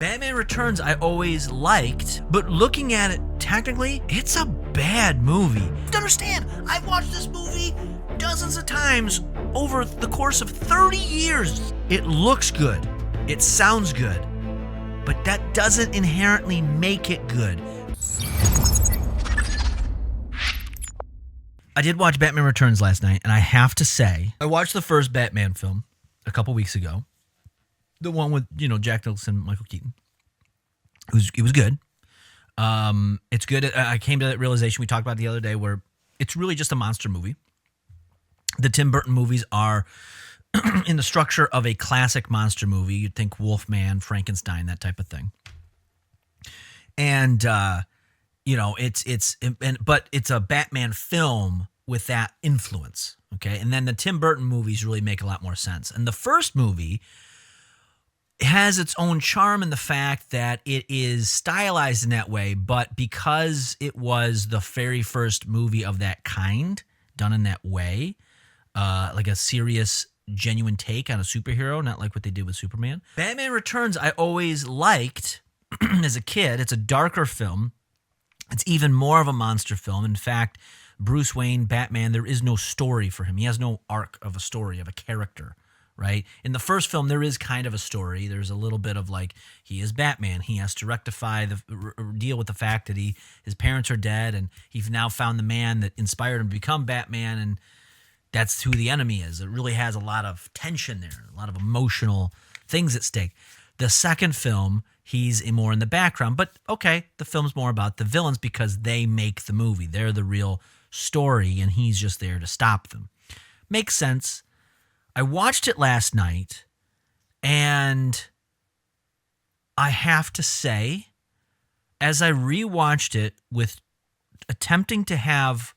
Batman Returns I always liked, but looking at it technically, it's a bad movie. You have to understand, I've watched this movie dozens of times over the course of 30 years. It looks good. It sounds good. But that doesn't inherently make it good. I did watch Batman Returns last night, and I have to say, I watched the first Batman film a couple weeks ago. The one with, Jack Nicholson, Michael Keaton. It was good. It's good. I came to that realization we talked about the other day where it's really just a monster movie. The Tim Burton movies are in the structure of a classic monster movie. You'd think Wolfman, Frankenstein, that type of thing. And, but it's a Batman film with that influence. Okay. And then the Tim Burton movies really make a lot more sense. And the first movie has its own charm in the fact that it is stylized in that way, but because it was the very first movie of that kind done in that way, like a serious, genuine take on a superhero, not like what they did with Superman. Batman Returns I always liked as a kid. It's a darker film. It's even more of a monster film. In fact, Bruce Wayne, Batman, there is no story for him. He has no arc of a story, of a character. Right? In the first film, there is kind of a story. There's a little bit of like, he is Batman. He has to rectify deal with the fact that his parents are dead, and he's now found the man that inspired him to become Batman, and that's who the enemy is. It really has a lot of tension there, a lot of emotional things at stake. The second film, he's more in the background, but okay, the film's more about the villains because they make the movie. They're the real story, and he's just there to stop them. Makes sense. I watched it last night, and I have to say, as I rewatched it with attempting to have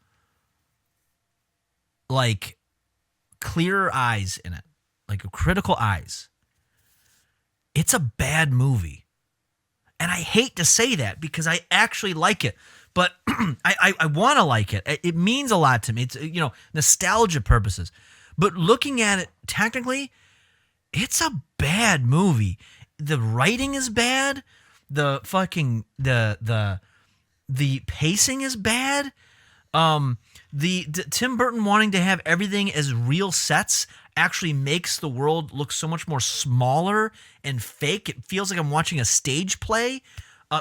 like clearer eyes in it, like critical eyes, it's a bad movie. And I hate to say that because I actually like it, but I want to like it. It means a lot to me. It's, nostalgia purposes. But looking at it technically, it's a bad movie. The writing is bad. The pacing is bad. The Tim Burton wanting to have everything as real sets actually makes the world look so much more smaller and fake. It feels like I'm watching a stage play.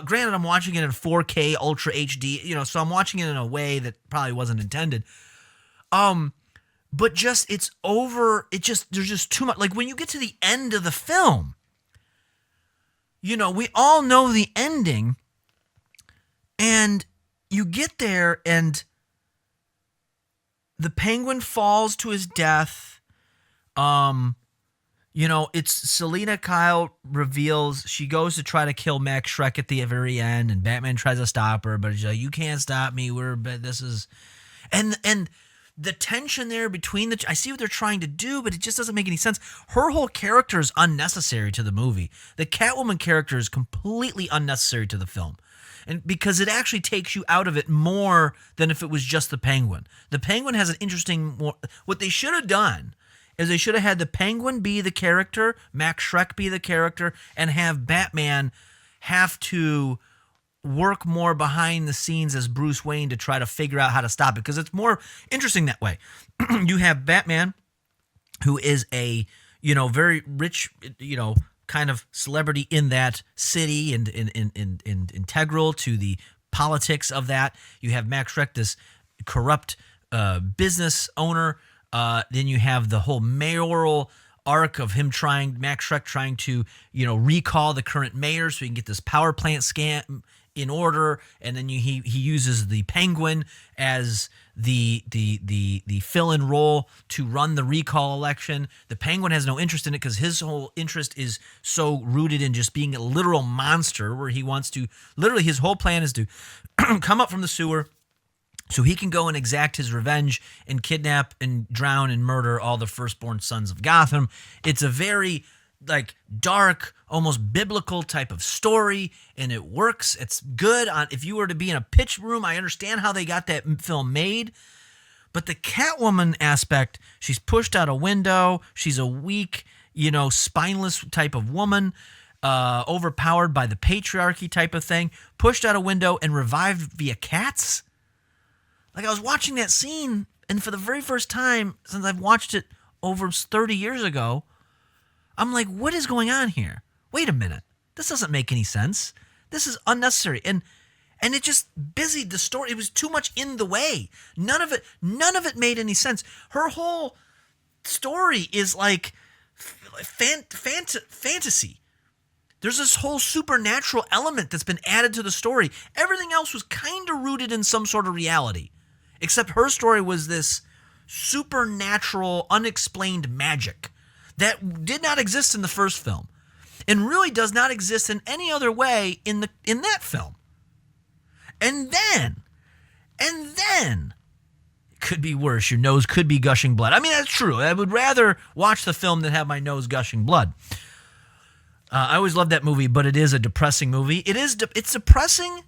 Granted, I'm watching it in 4K Ultra HD, so I'm watching it in a way that probably wasn't intended. But just, it's over, there's just too much. Like when you get to the end of the film, we all know the ending, and you get there and the Penguin falls to his death. It's Selina Kyle reveals she goes to try to kill Max Shreck at the very end, and Batman tries to stop her, but she's like, you can't stop me. And the tension there between I see what they're trying to do, but it just doesn't make any sense. Her whole character is unnecessary to the movie. The Catwoman character is completely unnecessary to the film. And because it actually takes you out of it more than if it was just the Penguin. The Penguin has an interesting, what they should have done is they should have had the Penguin be the character, Max Shreck be the character, and have Batman have to work more behind the scenes as Bruce Wayne to try to figure out how to stop it, because it's more interesting that way. You have Batman, who is a very rich kind of celebrity in that city and integral to the politics of that. You have Max Shreck, this corrupt business owner. Then you have the whole mayoral arc of Max Shreck trying to recall the current mayor so he can get this power plant scam in order, and then he uses the Penguin as the fill-in role to run the recall election. The Penguin has no interest in it because his whole interest is so rooted in just being a literal monster, where he wants to literally, his whole plan is to come up from the sewer so he can go and exact his revenge and kidnap and drown and murder all the firstborn sons of Gotham. It's a very dark, almost biblical type of story, and it works. It's good. If you were to be in a pitch room, I understand how they got that film made. But the Catwoman aspect, she's pushed out a window. She's a weak, spineless type of woman. overpowered by the patriarchy type of thing, pushed out a window and revived via cats. Like, I was watching that scene, and for the very first time since I've watched it over 30 years ago, I'm like, what is going on here? Wait a minute. This doesn't make any sense. This is unnecessary. And it just busied the story. It was too much in the way. None of it made any sense. Her whole story is like fantasy. There's this whole supernatural element that's been added to the story. Everything else was kind of rooted in some sort of reality, except her story was this supernatural, unexplained magic that did not exist in the first film and really does not exist in any other way in that film. And then, it could be worse. Your nose could be gushing blood. I mean, that's true. I would rather watch the film than have my nose gushing blood. I always loved that movie, but it is a depressing movie. It's depressing,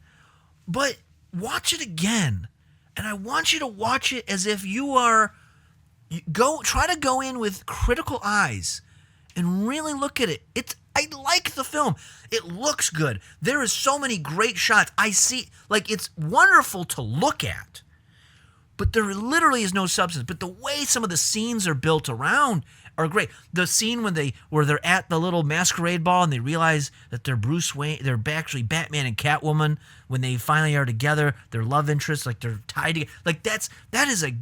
but watch it again. And I want you to watch it as if try to go in with critical eyes and really look at it. I like the film. It looks good. There is so many great shots. It's wonderful to look at, but there literally is no substance. But the way some of the scenes are built around are great. The scene where they're at the little masquerade ball and they realize that they're Bruce Wayne, they're actually Batman and Catwoman. When they finally are together, their love interests, like they're tied together. Like it's a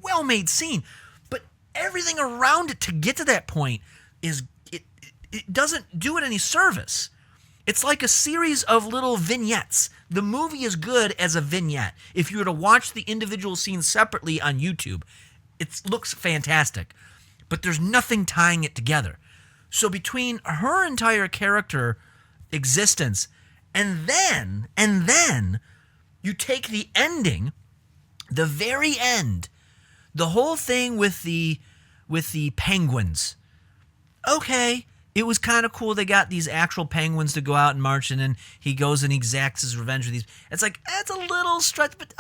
well-made scene. But everything around it to get to that point it doesn't do it any service. It's like a series of little vignettes. The movie is good as a vignette. If you were to watch the individual scenes separately on YouTube, it looks fantastic. But there's nothing tying it together. So between her entire character existence and then you take the ending, the very end, the whole thing with the penguins. Okay, it was kind of cool. They got these actual penguins to go out and march, and then he goes and exacts his revenge with these. It's like, that's a little stretch, but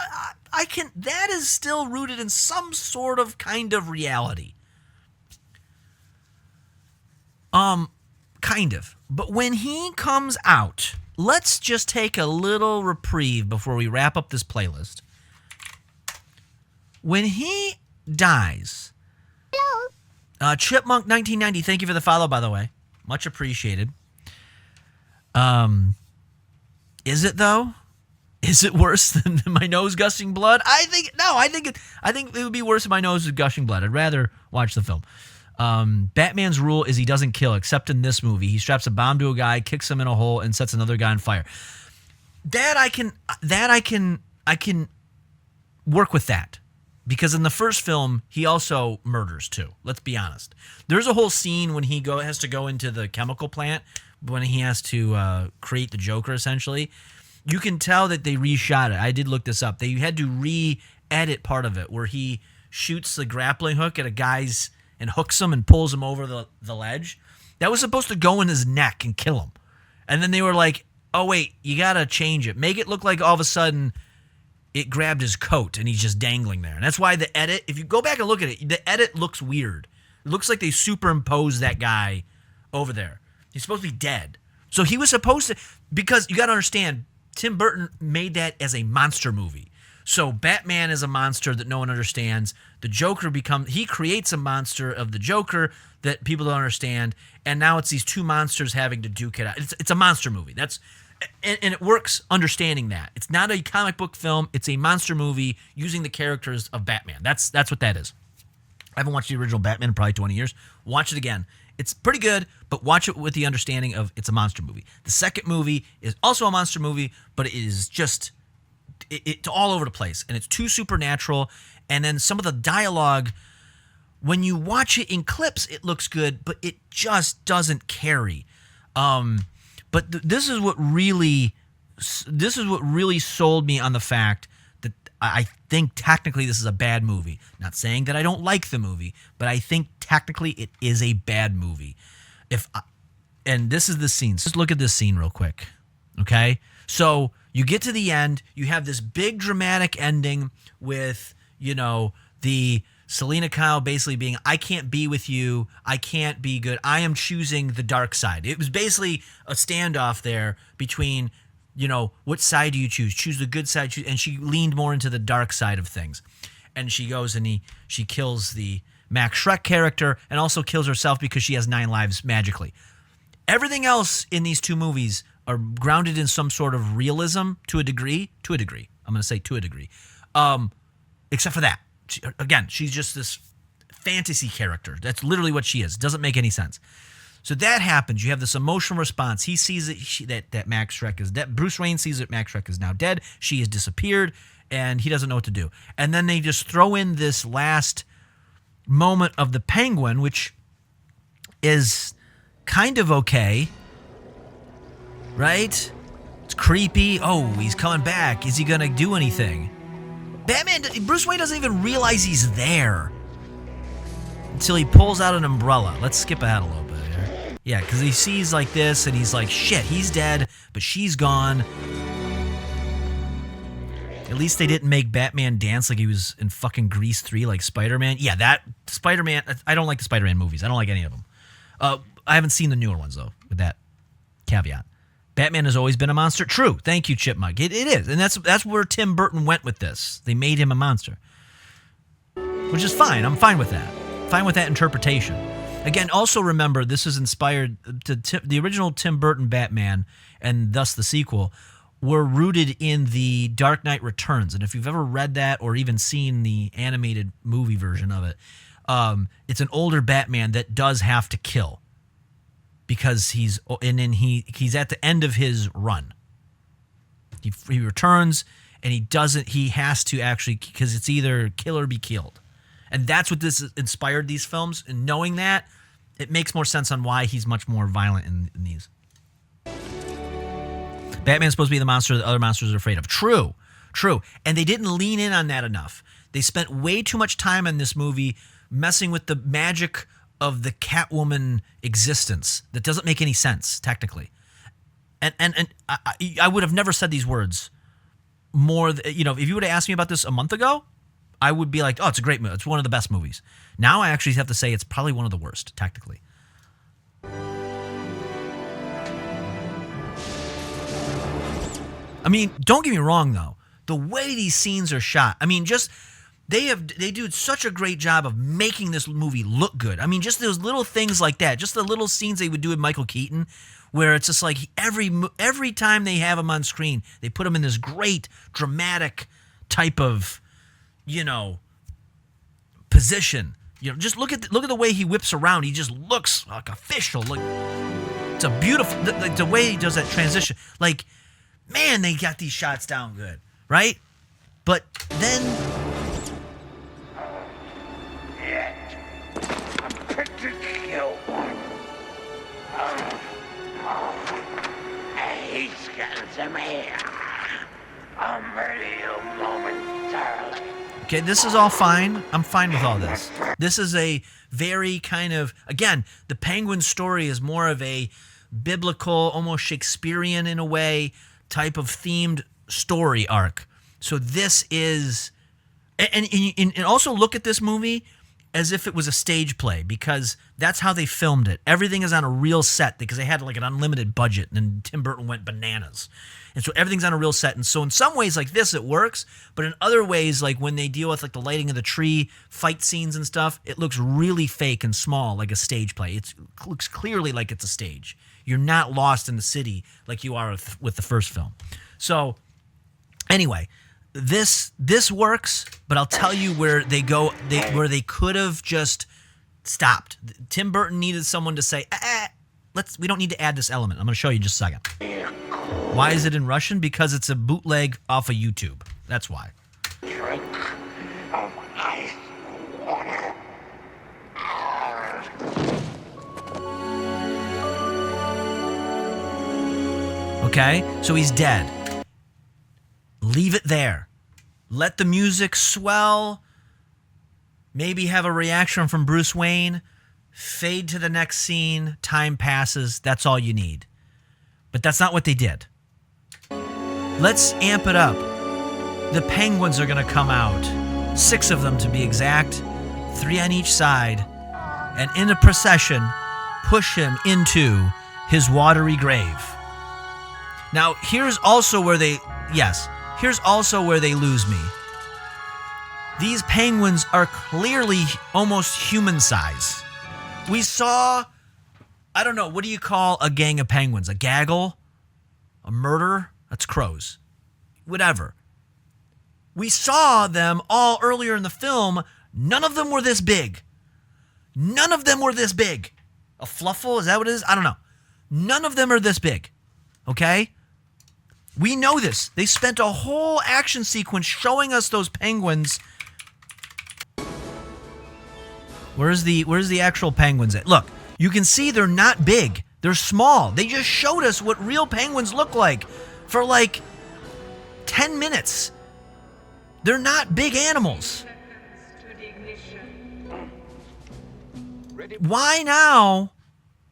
that is still rooted in some sort of kind of reality. Kind of. But when he comes out, let's just take a little reprieve before we wrap up this playlist. When he dies, Chipmunk 1990, thank you for the follow, by the way. Much appreciated. Is it though? Is it worse than my nose gushing blood? I think it would be worse if my nose was gushing blood. I'd rather watch the film. Batman's rule is he doesn't kill, except in this movie. He straps a bomb to a guy, kicks him in a hole, and sets another guy on fire. I can work with that. Because in the first film, he also murders too. Let's be honest. There's a whole scene when he has to go into the chemical plant, when he has to create the Joker, essentially. You can tell that they reshot it. I did look this up. They had to re-edit part of it, where he shoots the grappling hook at a guy's and hooks him and pulls him over the ledge. That was supposed to go in his neck and kill him. And then they were like, oh, wait, you got to change it. Make it look like all of a sudden it grabbed his coat and he's just dangling there. And that's why the edit, if you go back and look at it, the edit looks weird. It looks like they superimposed that guy over there. He's supposed to be dead. So he was supposed to, because you got to understand, Tim Burton made that as a monster movie. So Batman is a monster that no one understands. The Joker he creates a monster of the Joker that people don't understand. And now it's these two monsters having to duke it out. It's a monster movie. And it works understanding that. It's not a comic book film. It's a monster movie using the characters of Batman. That's what that is. I haven't watched the original Batman in probably 20 years. Watch it again. It's pretty good, but watch it with the understanding of it's a monster movie. The second movie is also a monster movie, but it is just, it's all over the place. And it's too supernatural. And then some of the dialogue, when you watch it in clips, it looks good, but it just doesn't carry. But this is what really sold me on the fact that I think technically this is a bad movie. Not saying that I don't like the movie, but I think technically it is a bad movie. And this is the scene. Just look at this scene real quick, okay? So you get to the end. You have this big dramatic ending with, the Selena Kyle basically being, I can't be with you. I can't be good. I am choosing the dark side. It was basically a standoff there between, what side do you choose? Choose the good side. And she leaned more into the dark side of things. And she goes and she kills the Max Schreck character and also kills herself because she has 9 lives magically. Everything else in these 2 movies are grounded in some sort of realism to a degree. I'm going to say to a degree. Except for that. She's just this fantasy character. That's literally what she is. It doesn't make any sense. So that happens. You have this emotional response. He sees it, that Max Schreck is dead. Bruce Wayne sees that Max Schreck is now dead. She has disappeared, and he doesn't know what to do. And then they just throw in this last moment of the Penguin, which is kind of okay, right? It's creepy. Oh, he's coming back. Is he going to do anything? Bruce Wayne doesn't even realize he's there until he pulls out an umbrella. Let's skip ahead a little bit here. Yeah, because he sees like this, and he's like, shit, he's dead, but she's gone. At least they didn't make Batman dance like he was in fucking Grease 3 like Spider-Man. Yeah, that Spider-Man, I don't like the Spider-Man movies. I don't like any of them. I haven't seen the newer ones, though, with that caveat. Batman has always been a monster. True. Thank you, Chipmunk. It is. And that's where Tim Burton went with this. They made him a monster. Which is fine. I'm fine with that. Fine with that interpretation. Again, also remember, this is inspired, the original Tim Burton Batman, and thus the sequel, were rooted in the Dark Knight Returns. And if you've ever read that or even seen the animated movie version of it, it's an older Batman that does have to kill. Because he's at the end of his run. He returns, and he has to actually, because it's either kill or be killed. And that's what this inspired these films. And knowing that, it makes more sense on why he's much more violent in these. Batman's supposed to be the monster that other monsters are afraid of. True. And they didn't lean in on that enough. They spent way too much time in this movie messing with the magic of the Catwoman existence that doesn't make any sense technically, and I would have never said these words more. If you would have asked me about this a month ago, I would be like, oh, it's a great movie. It's one of the best movies. Now I actually have to say it's probably one of the worst technically. I mean, don't get me wrong though. The way these scenes are shot, I mean, just. They do such a great job of making this movie look good. I mean, just those little things like that, just the little scenes they would do with Michael Keaton, where it's just like every time they have him on screen, they put him in this great dramatic type of, position. Just look at the way he whips around. He just looks like official. Like it's a beautiful the way he does that transition. Like, man, they got these shots down good, right? But then. He's got some hair. I'll murder you momentarily. Okay, this is all fine. I'm fine with all this. This is a very kind of, again, the Penguin story is more of a biblical, almost Shakespearean in a way, type of themed story arc. So this is, and also look at this movie as if it was a stage play, because that's how they filmed it. Everything is on a real set because they had like an unlimited budget, and Tim Burton went bananas. And so everything's on a real set. And so in some ways like this, it works. But in other ways, like when they deal with like the lighting of the tree, fight scenes and stuff, it looks really fake and small, like a stage play. It looks clearly like it's a stage. You're not lost in the city like you are with the first film. So anyway, this works, but I'll tell you where they go. Where they could have just stopped. Tim Burton needed someone to say, we don't need to add this element. I'm going to show you in just a second. Why is it in Russian? Because it's a bootleg off of YouTube. That's why. Drink of ice water. Okay, so he's dead. Leave it there. Let the music swell. Maybe have a reaction from Bruce Wayne. Fade to the next scene. Time passes. That's all you need. But that's not what they did. Let's amp it up. The Penguins are going to come out. 6 of them to be exact. 3 on each side, and in a procession, push him into his watery grave. Now, here's also where they lose me. These penguins are clearly almost human size. We saw, I don't know, what do you call a gang of penguins? A gaggle? A murder? That's crows. Whatever. We saw them all earlier in the film. None of them were this big. None of them were this big. A fluffle? Is that what it is? I don't know. None of them are this big. Okay? We know this. They spent a whole action sequence showing us those penguins. Where's the actual penguins at? Look, you can see they're not big. They're small. They just showed us what real penguins look like for like 10 minutes. They're not big animals. Why now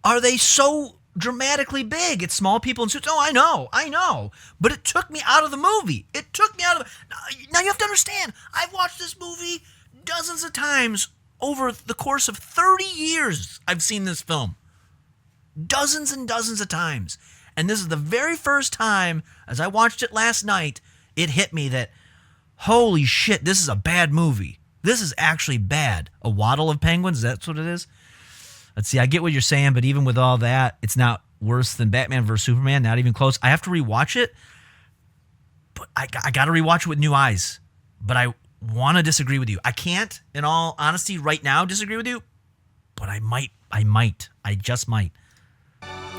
are they so dramatically big? It's small people in suits. Oh, I know. But it took me out of the movie. Now you have to understand, I've watched this movie dozens of times over the course of 30 years. I've seen this film. Dozens and dozens of times. And this is the very first time, as I watched it last night, it hit me that, holy shit, this is a bad movie. This is actually bad. A waddle of penguins, that's what it is? Let's see, I get what you're saying, but even with all that, it's not worse than Batman vs. Superman, not even close. I have to rewatch it, but I got to rewatch it with new eyes. But I want to disagree with you. I can't, in all honesty, right now disagree with you, but I might. I just might.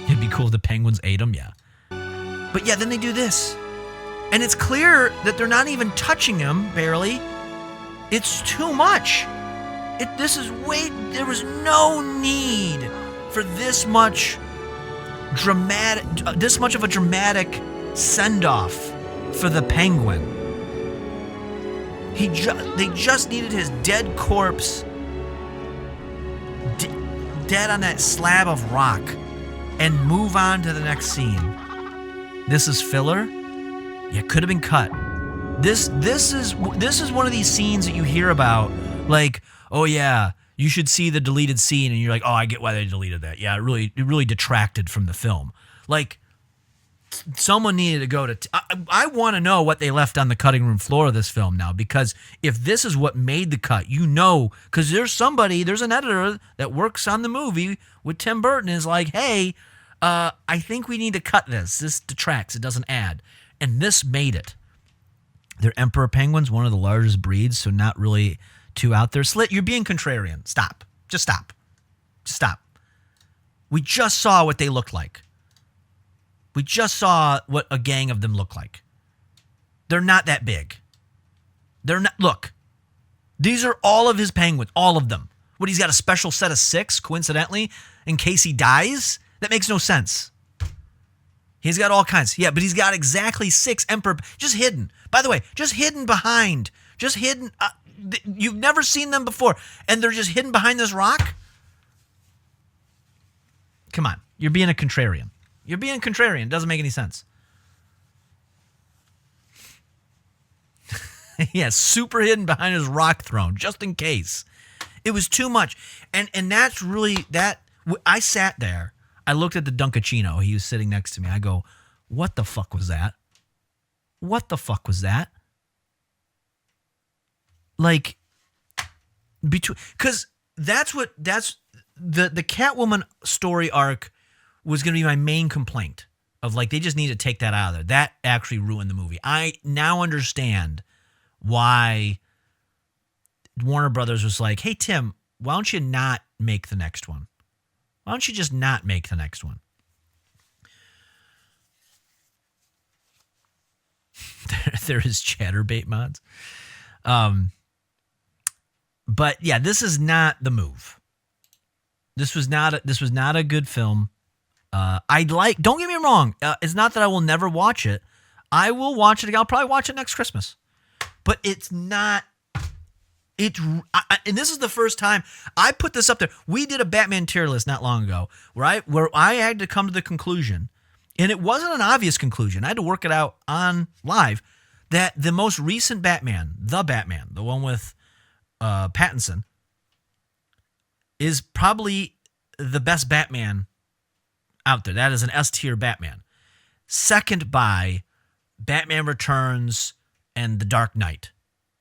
It'd be cool if the penguins ate them, yeah. But yeah, then they do this. And it's clear that they're not even touching him, barely. It's too much. There was no need for this much of a dramatic send-off for the penguin. They just needed his dead corpse, dead on that slab of rock, and move on to the next scene. This is filler? Yeah, it could have been cut. This is one of these scenes that you hear about, like, oh yeah, you should see the deleted scene, and you're like, oh, I get why they deleted that. Yeah, it really detracted from the film. Like, someone needed to go to. I want to know what they left on the cutting room floor of this film now, because if this is what made the cut, because there's an editor that works on the movie with Tim Burton, is like, hey, I think we need to cut this. This detracts. It doesn't add. And this made it. They're emperor penguins, one of the largest breeds, so not really too out there. Slit, you're being contrarian. Stop. Just stop. Just stop. We just saw what they looked like. We just saw what a gang of them look like. They're not that big. They're not. Look, these are all of his penguins, all of them. What, he's got a special set of 6, coincidentally, in case he dies? That makes no sense. He's got all kinds. Yeah, but he's got exactly 6 emperor, just hidden. By the way, just hidden behind. Just hidden. You've never seen them before, and they're just hidden behind this rock? Come on. You're being a contrarian. You're being a contrarian. It doesn't make any sense. Yeah, super hidden behind his rock throne, just in case. It was too much. And that's really, I sat there. I looked at the Dunkachino. He was sitting next to me. I go, what the fuck was that? What the fuck was that? Like, because that's the Catwoman story arc was going to be my main complaint of, like, they just need to take that out of there. That actually ruined the movie. I now understand why Warner Brothers was like, hey, Tim, why don't you not make the next one? Why don't you just not make the next one? There is Chatterbait mods. But yeah, this is not the move. This was not a good film. Don't get me wrong. It's not that I will never watch it. I will watch it again. I'll probably watch it next Christmas. But it's not. And this is the first time I put this up there. We did a Batman tier list not long ago where I had to come to the conclusion, and it wasn't an obvious conclusion. I had to work it out on live, that the most recent Batman, the one with Pattinson, is probably the best Batman out there. That is an S tier Batman. Second by Batman Returns and The Dark Knight,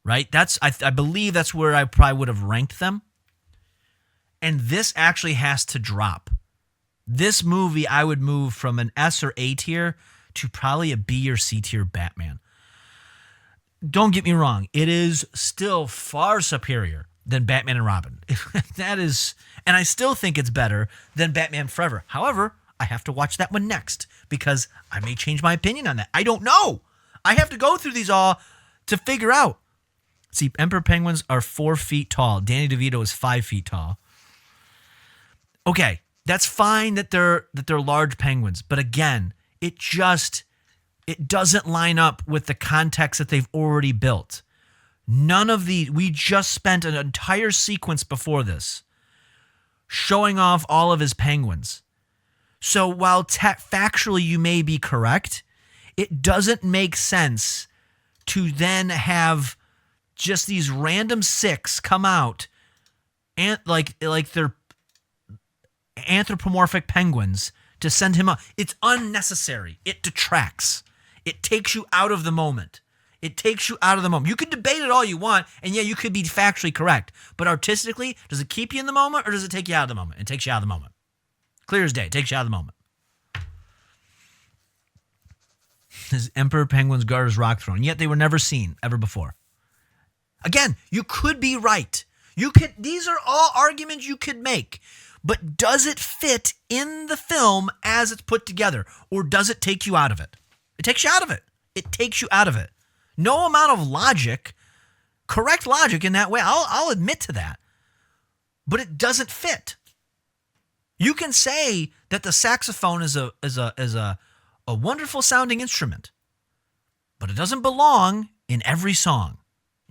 right? I believe that's where I probably would have ranked them. And this actually has to drop. This movie, I would move from an S or A tier to probably a B or C tier Batman. Don't get me wrong. It is still far superior than Batman and Robin. That is, and I still think it's better than Batman Forever. However, I have to watch that one next because I may change my opinion on that. I don't know. I have to go through these all to figure out. See, Emperor Penguins are 4 feet tall. Danny DeVito is 5 feet tall. Okay, that's fine that they're large penguins, but again, it doesn't line up with the context that they've already built. We just spent an entire sequence before this showing off all of his penguins. So while factually you may be correct, it doesn't make sense to then have just these random 6 come out and like they're anthropomorphic penguins to send him up. It's unnecessary. It detracts. It takes you out of the moment. You can debate it all you want, and yeah, you could be factually correct. But artistically, does it keep you in the moment or does it take you out of the moment? It takes you out of the moment. Clear as day. It takes you out of the moment. His Emperor Penguins guard his rock throne, yet they were never seen ever before. Again, you could be right. These are all arguments you could make. But does it fit in the film as it's put together? Or does it take you out of it? It takes you out of it. It takes you out of it. No amount of logic, correct logic in that way, I'll admit to that. But it doesn't fit. You can say that the saxophone is a wonderful sounding instrument, but it doesn't belong in every song.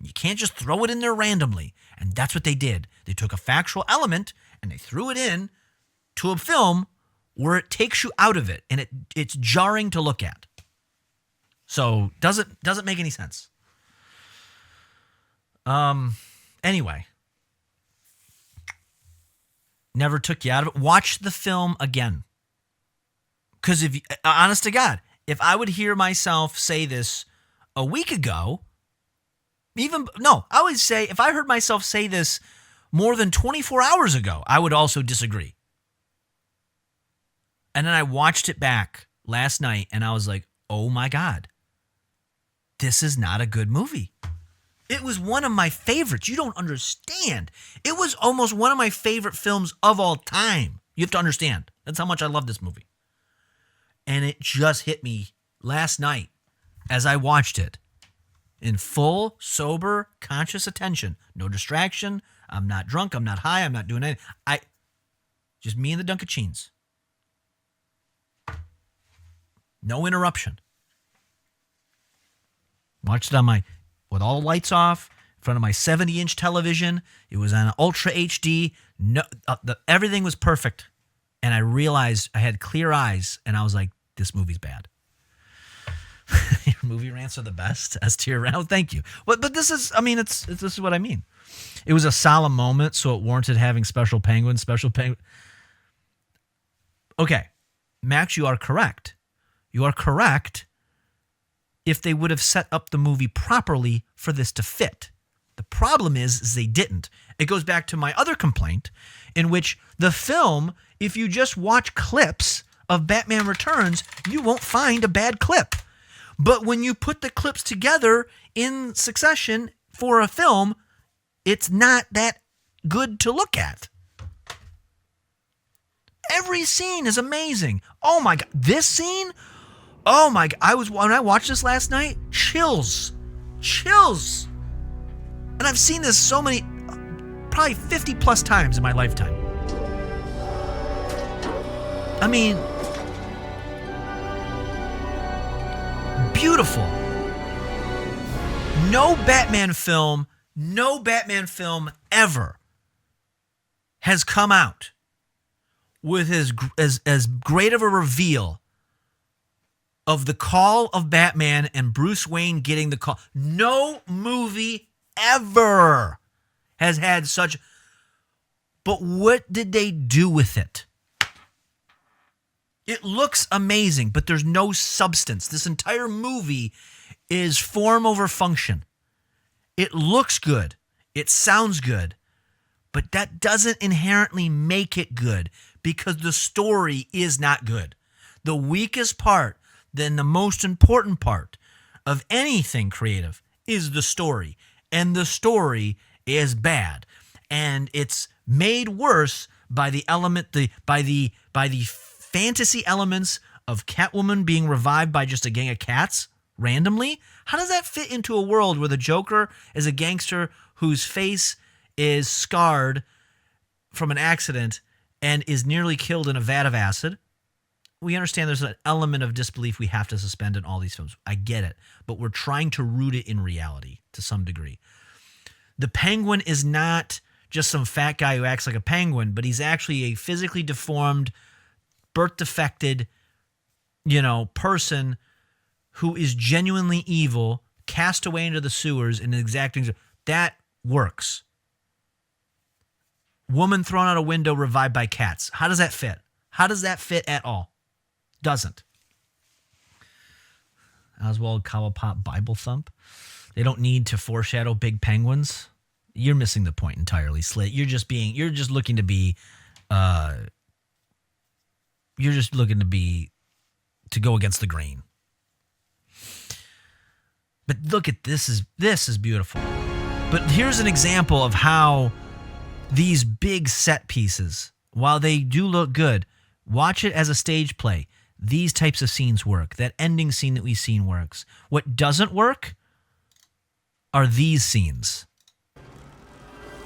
You can't just throw it in there randomly. And that's what they did. They took a factual element and they threw it in to a film where it takes you out of it and it's jarring to look at. So doesn't make any sense. Anyway, never took you out of it. Watch the film again. Because honest to God, if I would hear myself say this a week ago, I would say if I heard myself say this more than 24 hours ago, I would also disagree. And then I watched it back last night and I was like, oh my God, this is not a good movie. It was one of my favorites. You don't understand. It was almost one of my favorite films of all time. You have to understand. That's how much I love this movie. And it just hit me last night as I watched it in full, sober, conscious attention. No distraction. I'm not drunk. I'm not high. I'm not doing anything. Just me and the Dunkachines. No interruption. Watched it with all the lights off, in front of my 70-inch television. It was on Ultra HD. No, everything was perfect. And I realized I had clear eyes, and I was like, this movie's bad. Your movie rants are the best. S tier round. Thank you. But this is, this is what I mean. It was a solemn moment, so it warranted having special penguin. Okay, Max, you are correct. You are correct if they would have set up the movie properly for this to fit. The problem is they didn't. It goes back to my other complaint, in which the film, if you just watch clips of Batman Returns, you won't find a bad clip. But when you put the clips together in succession for a film, it's not that good to look at. Every scene is amazing. Oh my God. This scene? Oh my God. When I watched this last night, chills. And I've seen this so many, probably 50 plus times in my lifetime. Beautiful. No Batman film ever has come out with as great of a reveal of the call of Batman and Bruce Wayne getting the call. No movie ever has had such But what did they do with it? It looks amazing, but there's no substance. This entire movie is form over function. It looks good. It sounds good. But that doesn't inherently make it good because the story is not good. The weakest part, then the most important part of anything creative is the story. And the story is bad. And it's made worse by the fantasy elements of Catwoman being revived by just a gang of cats randomly. How does that fit into a world where the Joker is a gangster whose face is scarred from an accident and is nearly killed in a vat of acid? We understand there's an element of disbelief we have to suspend in all these films. I get it. But we're trying to root it in reality to some degree. The Penguin is not just some fat guy who acts like a penguin, but he's actually a physically deformed, birth defected, person who is genuinely evil, cast away into the sewers and exacting. That works. Woman thrown out a window, revived by cats. How does that fit? How does that fit at all? Doesn't. Oswald Cobblepot Bible thump. They don't need to foreshadow big penguins. You're missing the point entirely, Slit. You're just looking to be to go against the grain. But look at this is beautiful. But here's an example of how these big set pieces, while they do look good, watch it as a stage play. These types of scenes work. That ending scene that we've seen works. What doesn't work are these scenes.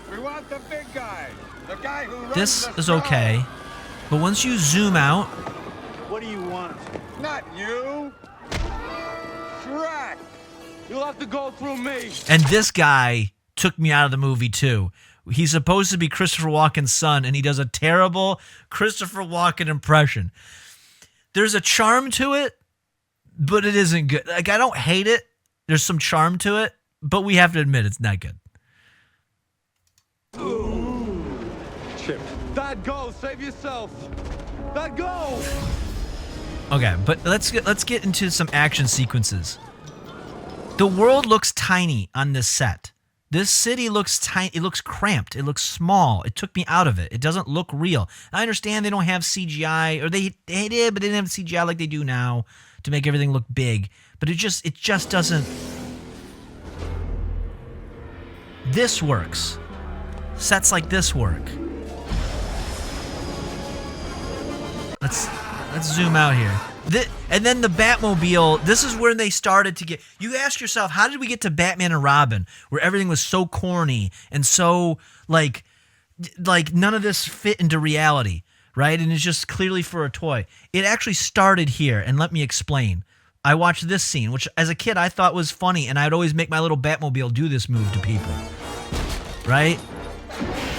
We want the big guy. The guy who runs This the is show. okay. But once you zoom out, What do you want? Not you. Shrek. You'll have to go through me. and this guy took me out of the movie too. He's supposed to be Christopher Walken's son, and he does a terrible Christopher Walken impression. There's a charm to it, but it isn't good. Like, I don't hate it. There's some charm to it, but we have to admit it's not good. Chip. Dad, go. Save yourself. Dad, go. Okay, but let's get into some action sequences. The world looks tiny on this set. This city looks tiny. It looks cramped. It looks small. It took me out of it. It doesn't look real. I understand they don't have CGI, or they did, but they didn't have CGI like they do now to make everything look big. But it just doesn't. This works. Sets like this work. Let's zoom out here. And then the Batmobile, this is where they started to get... You ask yourself, how did we get to Batman and Robin, where everything was so corny and so, like none of this fit into reality, right? And it's just clearly for a toy. It actually started here, and let me explain. I watched this scene, which as a kid I thought was funny, and I'd always make my little Batmobile do this move to people, right?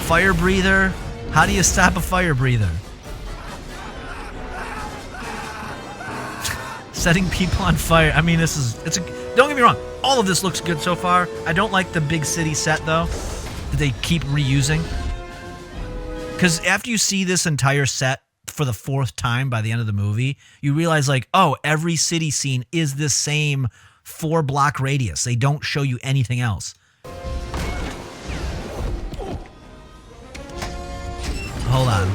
Fire breather. How do you stop a fire breather? Setting people on fire. I mean, don't get me wrong. All of this looks good so far. I don't like the big city set, though, that they keep reusing. Because after you see this entire set for the fourth time by the end of the movie, you realize, like, oh, every city scene is this same 4-block radius. They don't show you anything else. Hold on.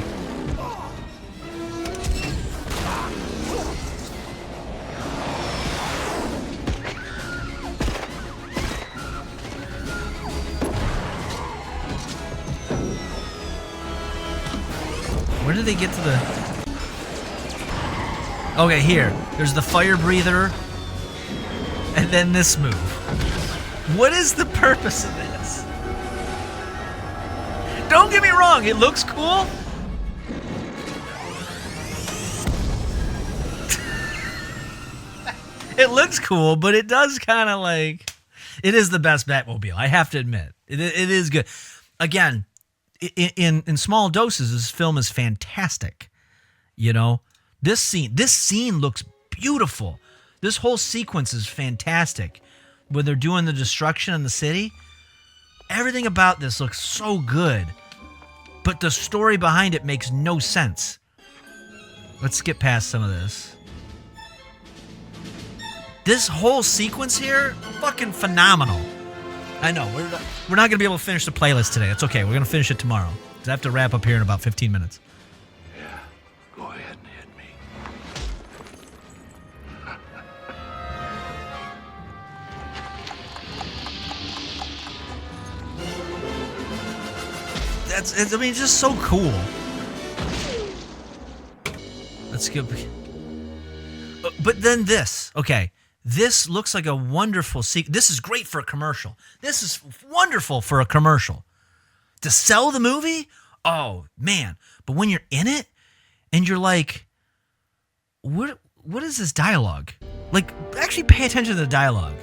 Where did they get to the... Okay, here. There's the fire breather. And then this move. What is the purpose of this? Don't get me wrong, it looks cool. It looks cool, but it does kind of like... It is the best Batmobile, I have to admit. It is good. Again, in small doses, this film is fantastic. You know, this scene looks beautiful. This whole sequence is fantastic. When they're doing the destruction in the city, everything about this looks so good. but the story behind it makes no sense. Let's skip past some of this. This whole sequence here, fucking phenomenal. I know, we're not going to be able to finish the playlist today. It's okay. We're going to finish it tomorrow. Because I have to wrap up here in about 15 minutes. Yeah, go ahead and hit me. It's just so cool. Let's skip. But then this, okay. This looks like a wonderful sequence. This is great for a commercial. This is wonderful for a commercial. To sell the movie? Oh, man. But when you're in it and you're like, what is this dialogue? Like, actually pay attention to the dialogue.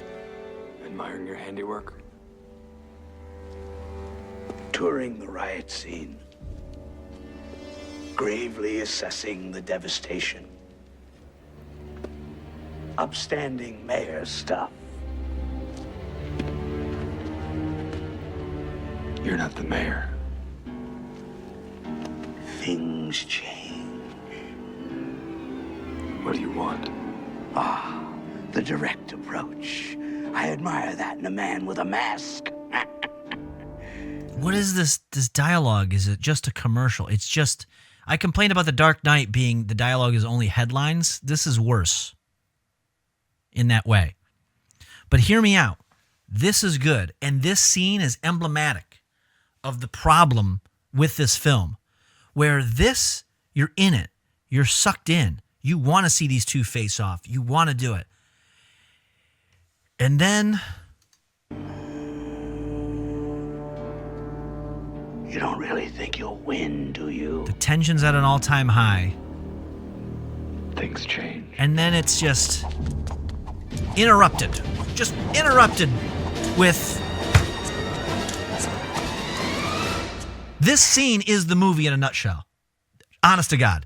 Admiring your handiwork? Touring the riot scene. Gravely assessing the devastation. Upstanding mayor stuff. You're not the mayor. Things change. What do you want? The direct approach. I admire that in a man with a mask. What is this dialogue? Is it just a commercial? It's just, I complained about The Dark Knight being the dialogue is only headlines. This is worse in that way. But hear me out. This is good. And this scene is emblematic of the problem with this film, where this, you're in it. You're sucked in. You want to see these two face off. You want to do it. And then You don't really think you'll win, do you? the tension's at an all-time high. Things change. And then it's just interrupted. Just interrupted with... This scene is the movie in a nutshell. Honest to God.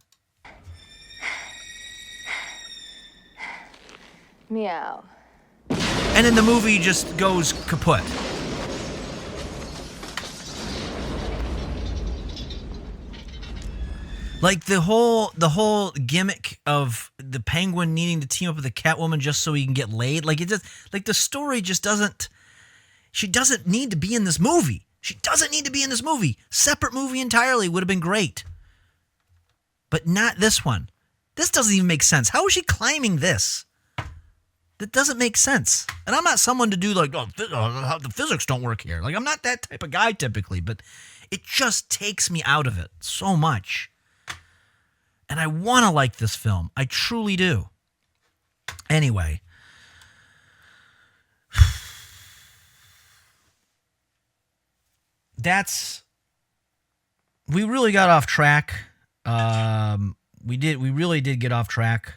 Meow. And then the movie just goes kaput. Like the whole gimmick of the Penguin needing to team up with the Catwoman just so he can get laid. Like it just, like the story just doesn't. She doesn't need to be in this movie. She doesn't need to be in this movie. Separate movie entirely would have been great. But not this one. This doesn't even make sense. How is she climbing this? That doesn't make sense. And I'm not someone to do like, the physics don't work here. Like I'm not that type of guy typically, but it just takes me out of it so much. And I want to like this film. I truly do. Anyway. We really got off track. We really did get off track.